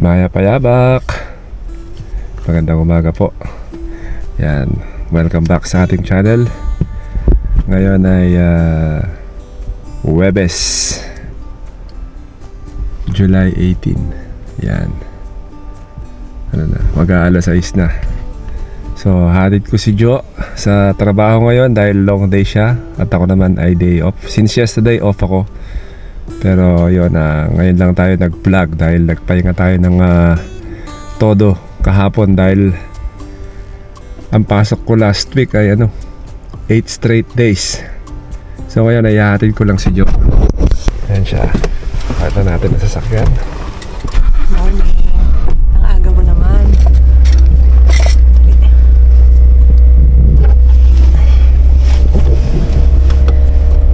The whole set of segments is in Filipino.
Maya Payabak, magandang umaga po. Yan, welcome back sa ating channel. Ngayon ay Huwebes, July 18. Yan, ano na, mag-aalas 6 na. So hatid ko si Jo sa trabaho ngayon dahil long day siya at ako naman ay day off. Since yesterday off ako, pero yun, ngayon lang tayo nag-vlog dahil nagpahinga tayo ng todo kahapon dahil ang pasok ko last week ay 8 straight days. So ngayon ay hahatid ko lang si Jo. Ayan siya, pakita natin ang sasakyan. Morning. Ang aga mo naman.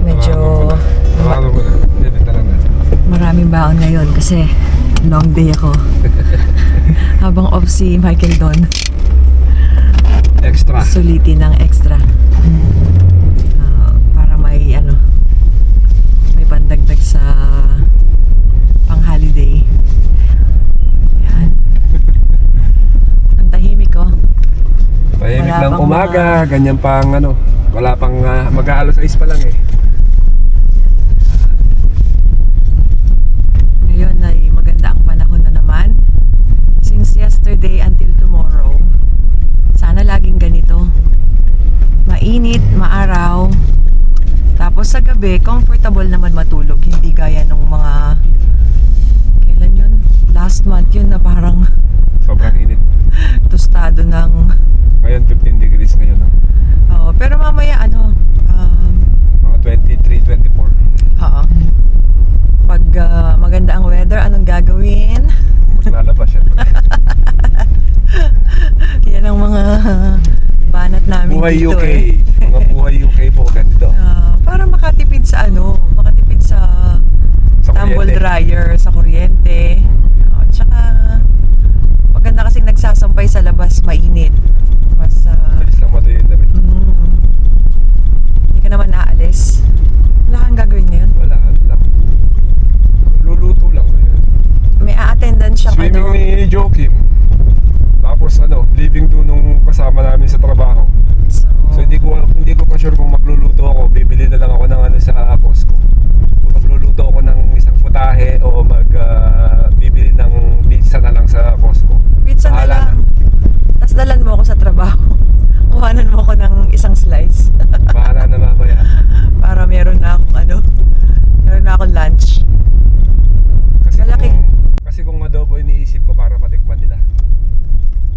Medyo maraming baon ngayon kasi long day ako. Habang off si Michael Don, Extra. sulitin ng extra. Para may may pandagdag sa pang-holiday. Yan. Ang tahimik ko. Tahimik Wala ng pang umaga, ganyan pang wala pang mag-aalas 6 pa lang eh. Ngayon ay maganda ang panahon na naman. Since yesterday until tomorrow, sana laging ganito. Mainit, maaraw. Tapos sa gabi, comfortable naman matulog. Hindi gaya nung mga, kailan yun? Last month yun na parang Sobrang init. tostado ng... Ngayon 15 degrees ngayon. Oo, pero mamaya Mga 23, 24. oo. Pag maganda ang weather, anong gagawin? Maglalabas siya. Yan ang mga banat namin Buhay dito UK. Mga buhay UK po ganito. Para makatipid sa makatipid sa Sa tumble kuryente. dryer, sa kuryente. Tsaka maganda kasing nagsasampay sa labas, mainit. Mas Bilis lang matuyo yung damit. hindi ka naman naalis. Wala kang gagawin ngayon. Wala, ano lang. Luluto lang. May a-attendance siyang Swimming ni Joakim. Tapos living doon nung kasama namin sa trabaho. So hindi ko pa sure kung magluluto ako. Bibili na lang ako ng sa Costco. Kung magluluto ako ng isang putahe o bibili ng pizza na lang sa Costco. Pizza na Bahala lang. Tapos dalan mo ako sa trabaho. Kuhanan mo ako ng isang slice. Bahala na mamaya. Para meron na akong lunch. Kasi Malaki. kasi kung adobo iniisip ko para matikman nila.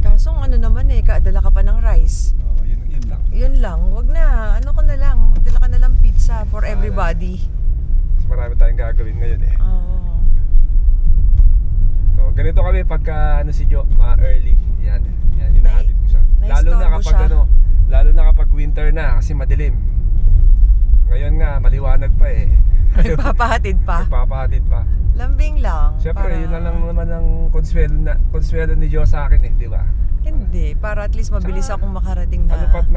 Kaso naman kadala ka pa ng rice. Oo, yun lang. Yun lang, wag na. Ko na lang, magdala ka na lang pizza for everybody. Mas marami tayong gagawin ngayon eh. Oo. So, ganito kami pagka si Jo, early. Yan, inahatid ko siya. Lalo na kapag winter na kasi madilim. Ngayon nga maliwanag pa eh. Nagpapahatid pa. Nagpapahatid pa. Lambing lang. Siyempre, yun na lang naman ang konsuelo ni Jo sa akin eh, di ba? Hindi, para at least mabilis Tsaka, akong makarating na. Ano pa't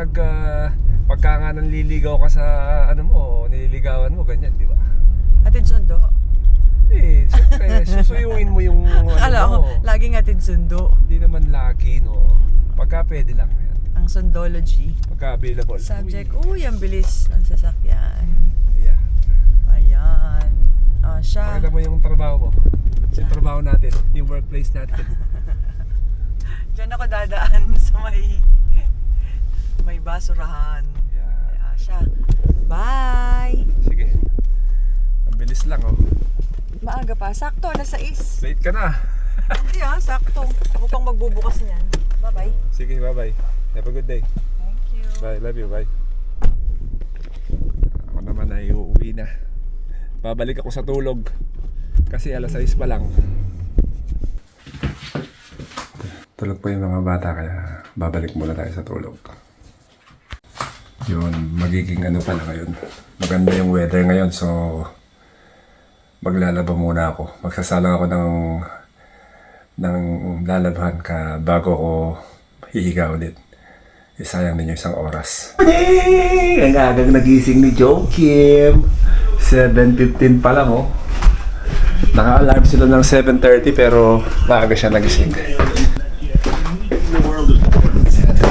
pagka nga nanliligaw ka sa nililigawan mo, ganyan, di ba? Hatid sundo? Eh, siyempre, susuyuin mo yung Akala ko, mo. laging hatid sundo. Hindi naman lagi, no? Pagka pwede lang yan. Ang sundology. Pagka available. Subject, ang bilis ng sasakyan. Yeah. Ayan. Siya. Pakita mo yung trabaho mo. Yung trabaho natin, yung workplace natin. Diyan ako dadaan sa may basurahan. Yeah. Ayan siya. Bye! Sige. Ang bilis lang, oh. Maaga pa. Sakto, alas 6. Late ka na. Hindi sakto. Ako pang magbubukas niyan. Bye-bye. Sige, bye-bye. Have a good day. Thank you. Bye, love you, bye. Ako naman ay uuwi na. Babalik ako sa tulog. Kasi alas 6 pa lang. Tulog pa yung mga bata kaya babalik muna tayo sa tulog. Yun, magiging pala ngayon. Maganda yung weather ngayon so maglalaba muna ako. Magsasalang ako ng lalabhan bago ko hihiga ulit. Isayang ninyo isang oras. Ang agang nagising ni Joakim. 7:15 pa lang Naka-alarm sila ng 7:30 pero maaga siya nagising.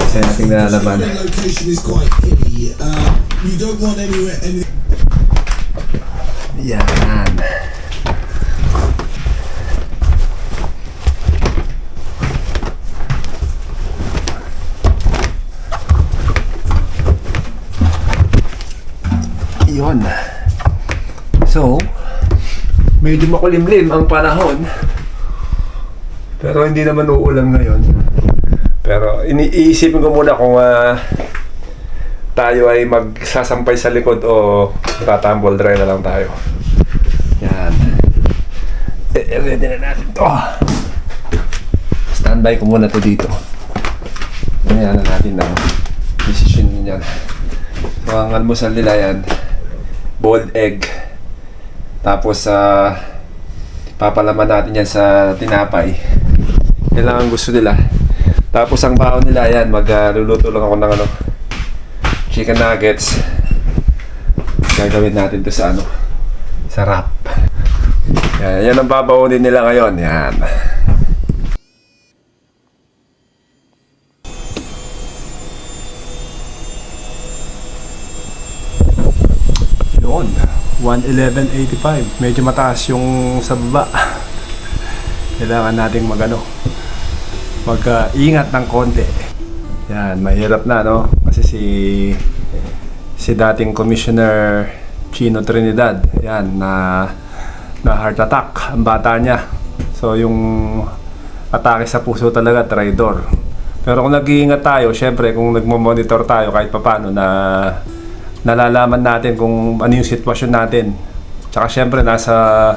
Kasi nating nalalaman. Location is quite hilly. You don't want anywhere. Yan. Yun. So, medyo makulimlim ang panahon. Pero hindi naman uulan ngayon. Pero iniisipin ko muna kung tayo ay magsasampay sa likod o tatambol dry na lang tayo. Yan. Ready na natin to. Standby ko muna to dito. Ganyan na natin ang decision niyan. So ang almusal nila yan, boiled egg. Tapos papalaman natin yan sa tinapay. Yan lang ang gusto nila. Tapos ang baon nila yan, magluluto lang ako ng chicken nuggets. Gagawin natin to sa sa wrap. Yan ang babaonin nila ngayon. Yan. Yun. 111.85. Medyo mataas yung sa baba. Kailangan nating mag-ingat ng konti. Yan, mahirap na, no? Kasi si dating Commissioner Chino Trinidad, yan, na heart attack ang bata niya. So yung atake sa puso talaga, traidor. Pero kung nag-iingat tayo, syempre kung nagmo-monitor tayo kahit papaano, na nalalaman natin kung ano yung sitwasyon natin. Tsaka syempre sa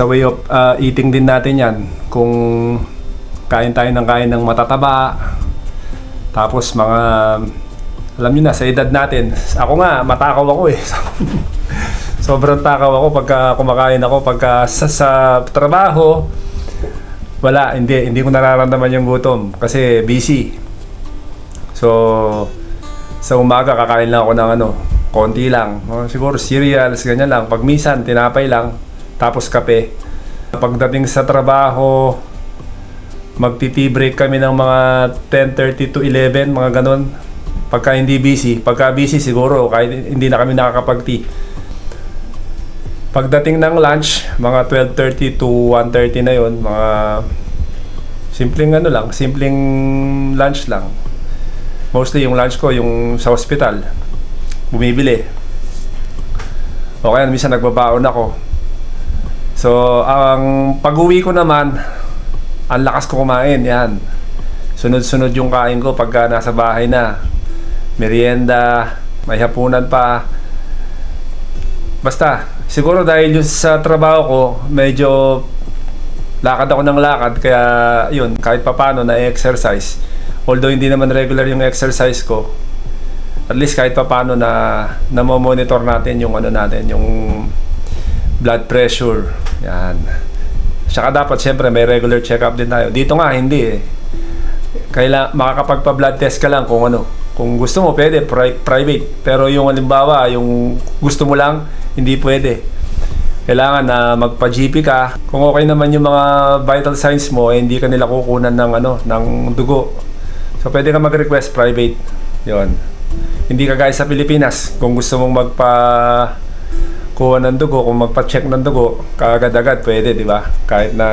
way of eating din natin yan. Kung kain tayo ng matataba, tapos mga, alam nyo na, sa edad natin, ako nga, matakaw ako eh. Sobrang takaw ako pagka kumakain ako, pagka sa trabaho, wala, hindi ko nararamdaman yung gutom kasi busy. So sa umaga kakain lang ako ng konti lang, siguro cereals, ganyan lang. Pag minsan tinapay lang, tapos kape. Pagdating sa trabaho, magti-tea break kami ng mga 10:30 to 11, mga ganon. Pagka busy siguro kahit hindi na kami nakakapag-tea. Pagdating ng lunch, mga 12:30 to 1:30 na yon, mga simpleng lunch lang. Mostly yung lunch ko yung sa hospital, bumibili. O kaya minsan nagbabaon ako. So ang pag-uwi ko naman, ang lakas ko kumain, yan. Sunod-sunod yung kain ko pagka nasa bahay na. Merienda, may hapunan pa. Basta, siguro dahil yung sa trabaho ko, medyo lakad ako ng lakad, kaya yun, kahit papano na-exercise. Although hindi naman regular yung exercise ko, at least kahit papano na monitor natin yung yung blood pressure. Yan. Tsaka dapat syempre may regular check-up din tayo. Dito nga hindi eh. Makakapagpa-blood test ka lang kung kung gusto mo pwede private, pero yung halimbawa yung gusto mo lang, hindi pwede. Kailangan na magpa-GP ka. Kung okay naman yung mga vital signs mo, hindi ka nila kukunan ng dugo. So pwede ka mag-request private. 'Yon. Hindi ka guys sa Pilipinas, kung gusto mong kuha ng dugo, kung magpa-check ng dugo, kaagad-agad pwede, di ba? Kahit na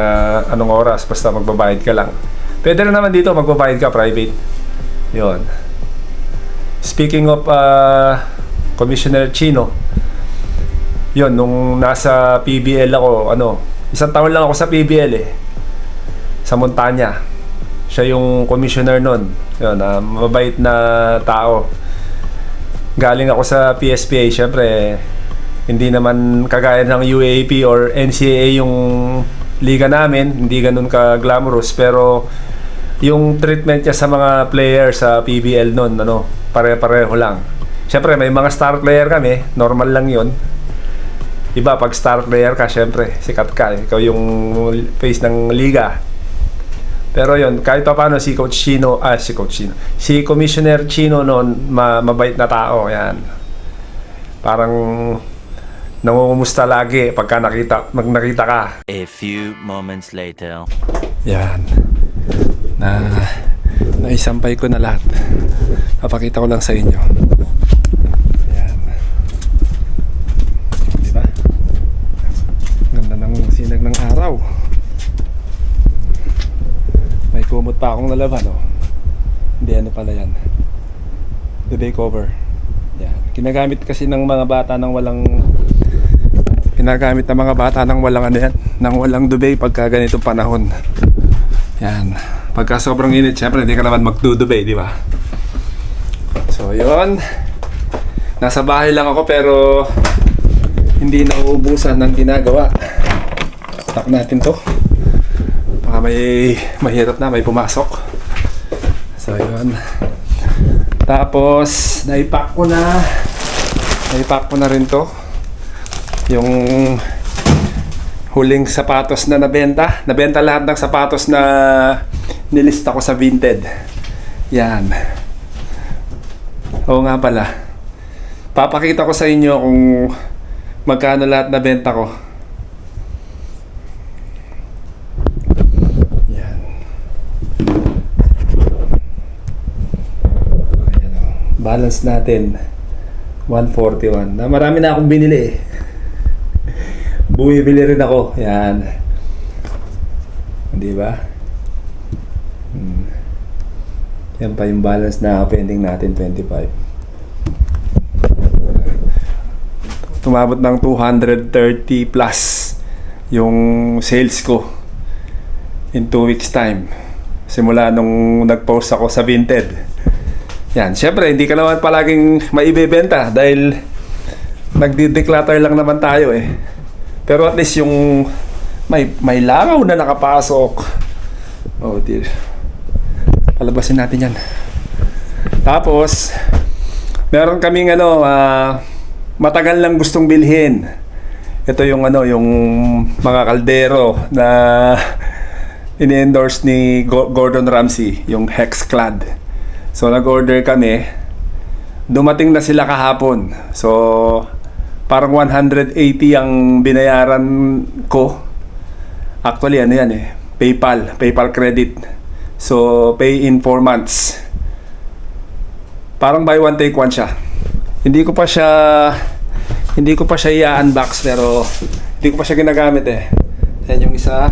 anong oras, basta magbabayad ka lang. Pwede na naman dito, magbabayad ka private. 'Yon. Speaking of Commissioner Chino, 'yon, nung nasa PBL ako, isang taon lang ako sa PBL eh. Sa Montana. Siya yung commissioner nun. Yun, mabait na tao. Galing ako sa PSPA, syempre hindi naman kagaya ng UAAP or NCAA yung liga namin, hindi ganun ka-glamorous, pero yung treatment niya sa mga player sa PBL nun, pare-pareho lang. Syempre may mga star player kami, normal lang yun. Iba pag star player ka, syempre sikat ka, ikaw yung face ng liga. Pero yun, kahit pa paano si Commissioner Chino noon, mabait na tao, yan. Parang nangungumusta lagi pagka nakita ka. A few moments later. Yan. Naisampay ko na lahat. Papakita ko lang sa inyo. Yan. Diba? Ganda ng sinag ng araw. May kumot pa akong nalaban, oh. Hindi, ano pala yan. Duvet cover. Yan. Ginagamit kasi ng mga bata ng walang ano yan, ng walang duvet pagka ganitong panahon. Yan. Pagka sobrang init, syempre hindi ka naman magdudubay, di ba? So, yun. Nasa bahay lang ako pero hindi nauubusan ng ginagawa. Lock natin to. Baka mahirap na, may pumasok. So, yun. Tapos, naipack ko na rin to. Yung huling sapatos na nabenta. Nabenta lahat ng sapatos na nilista ko sa Vinted. Yan. Oo nga pala. Papakita ko sa inyo kung magkano lahat nabenta ko. Yan. Ayan, oh. Balance natin 141. Na marami na akong binili eh. Bumibili rin ako. Yan. Di ba? Yan pa yung balance na pending natin, 25. Tumabot ng 230 plus yung sales ko in 2 weeks time. Simula nung nag-post ako sa Vinted. Yan, syempre hindi ka naman palaging maibebenta dahil nagdi-declutter lang naman tayo eh. Pero at least yung may langaw na nakapasok. Oh dear. Palabasin natin yan. Tapos meron kaming matagal lang gustong bilhin. Ito yung yung mga kaldero na ini-endorse ni Gordon Ramsay, yung Hexclad. So nag-order kami. Dumating na sila kahapon. So parang 180 ang binayaran ko. Actually ano yan eh, PayPal credit. So pay in 4 months. Parang buy one take one siya. Hindi ko pa siya i-unbox pero hindi ko pa siya ginagamit eh. Ayan yung isa.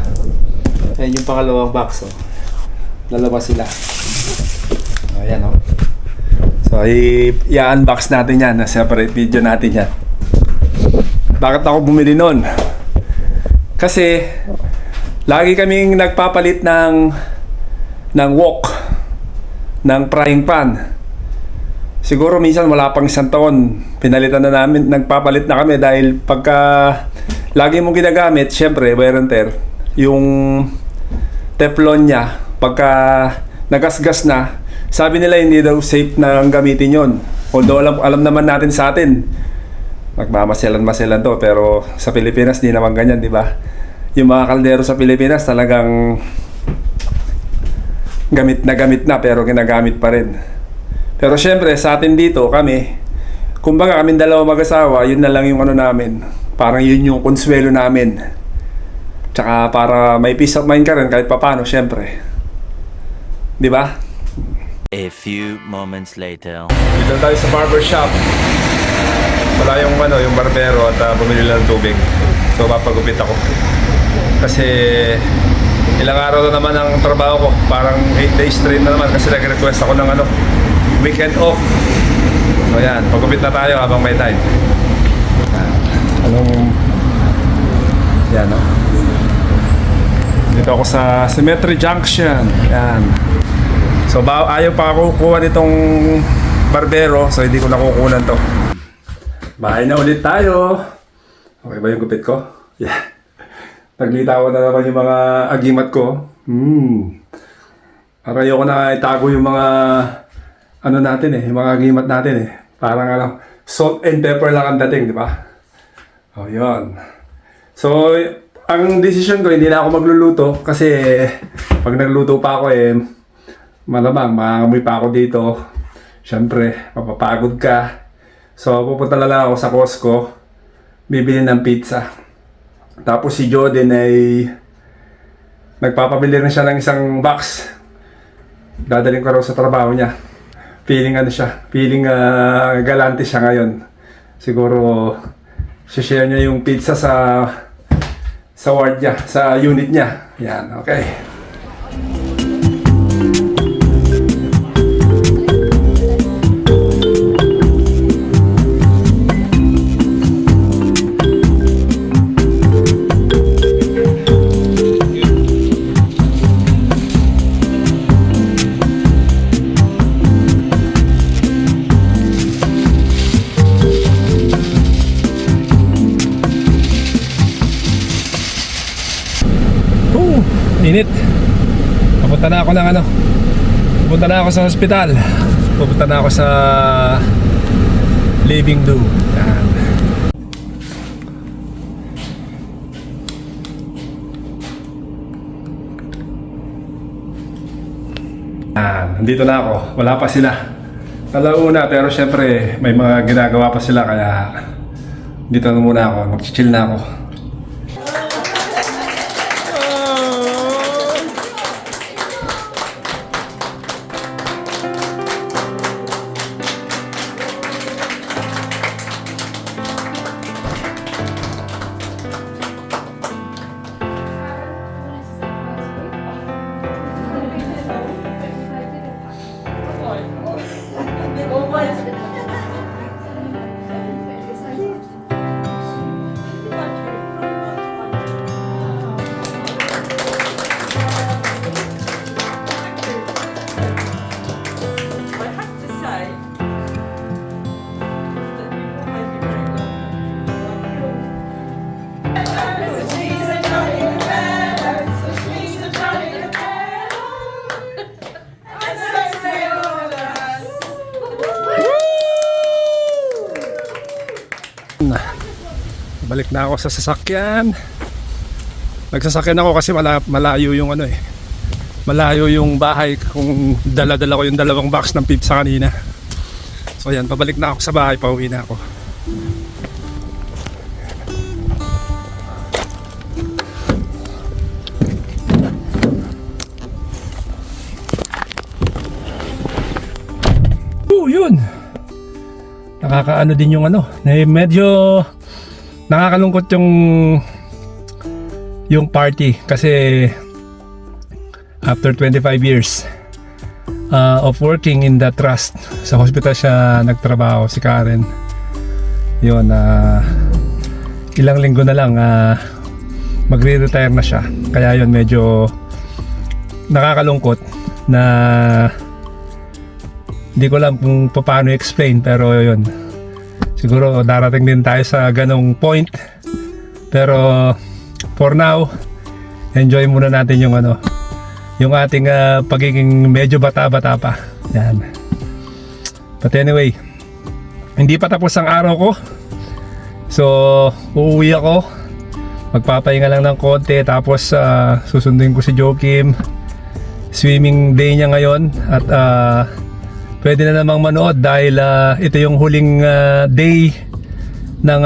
Ayan yung pangalawang box, oh. Dalawa sila. Ayan, oh. So i-unbox natin yan. Separate video natin yan. Bakit ako bumili nun? Kasi lagi kaming nagpapalit ng wok, ng frying pan. Siguro minsan wala pang 1 taon, pinalitan na namin, nagpapalit na kami dahil pagka lagi mong ginagamit, syempre, wear and tear, yung Teflon niya, pagka nagasgas na, sabi nila hindi daw safe na ang gamitin yon. Although alam naman natin sa atin, magmamaselan to, pero sa Pilipinas di naman ganyan, di ba? Yung mga kaldero sa Pilipinas talagang gamit na pero ginagamit pa rin. Pero syempre sa atin dito kami, kumbaga kaming dalawa mag-asawa, yun na lang yung namin. Parang yun yung konsuelo namin. Tsaka para may peace of mind ka rin kahit papano syempre. Di ba? A few moments later. Dito tayo sa barbershop. Wala yung yung barbero at bumili lang ng tubig. So papagupit ako. Kasi ilang araw na naman ang trabaho ko. Parang 8 days straight na naman kasi nag-request ako ng weekend off. So yan, pagupit na tayo habang may time. Yan, no? Dito ako sa Cemetery Junction. Yan. So ayaw pa ako kukuha nitong barbero, so hindi ko nakukunan to. Bahay na ulit tayo. Okay ba yung gupit ko? Yeah. Naglitawan na naman yung mga agimat ko. Para ayoko na itago yung mga natin yung mga agimat natin eh. Parang salt and pepper lang ang dating, di ba? Oh, yun. So, ang decision ko, hindi na ako magluluto kasi pag nagluto pa ako malamang maamoy pa ako dito. Siyempre, mapapagod ka. So, pupunta na lang ako sa Costco. bibili ng pizza. Tapos si Joe din ay nagpapabili rin siya ng isang box. Dadaling ko raw sa trabaho niya. Feeling galante siya ngayon. Siguro share niya yung pizza sa ward niya, sa unit niya. Yan, okay. Init. Pupunta na ako sa hospital. Pupunta na ako sa Living Do. Yan. Nandito na ako. Wala pa sila. Talauna, pero syempre may mga ginagawa pa sila, kaya dito na muna ako. Mag-chill na ako. Balik na ako sa sasakyan. Nagsasakyan ako kasi malayo yung malayo yung bahay, kung dala-dala ko yung dalawang box ng pizza kanina. So ayan, pabalik na ako sa bahay, pauwi na ako. Yun. Nakakaano din yung medyo nakakalungkot yung party kasi after 25 years of working in the trust, sa hospital siya nagtrabaho, si Karen. Yun, ilang linggo na lang magre-retire na siya, kaya yun medyo nakakalungkot na hindi ko alam kung paano i-explain, pero yun, siguro darating din tayo sa ganong point. Pero for now, enjoy muna natin yung yung ating pagiging medyo bata-bata pa. Yan. But anyway, hindi pa tapos ang araw ko. So, uuwi ako. Magpapahinga lang ng konti, tapos susunduin ko si Joakim. Swimming day niya ngayon, at pwede na namang manood dahil ito yung huling day ng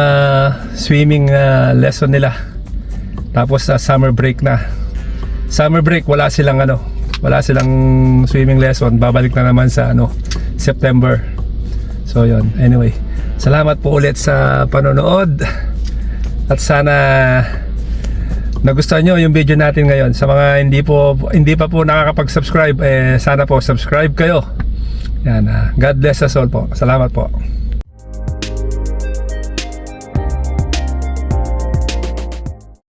swimming lesson nila. Tapos summer break na. Summer break, wala silang swimming lesson. Babalik na naman sa September. So yun, anyway, salamat po ulit sa panonood. At sana nagustuhan nyo yung video natin ngayon. Sa mga hindi pa po nakakapag-subscribe, sana po subscribe kayo. Yan, God bless us all po. Salamat po.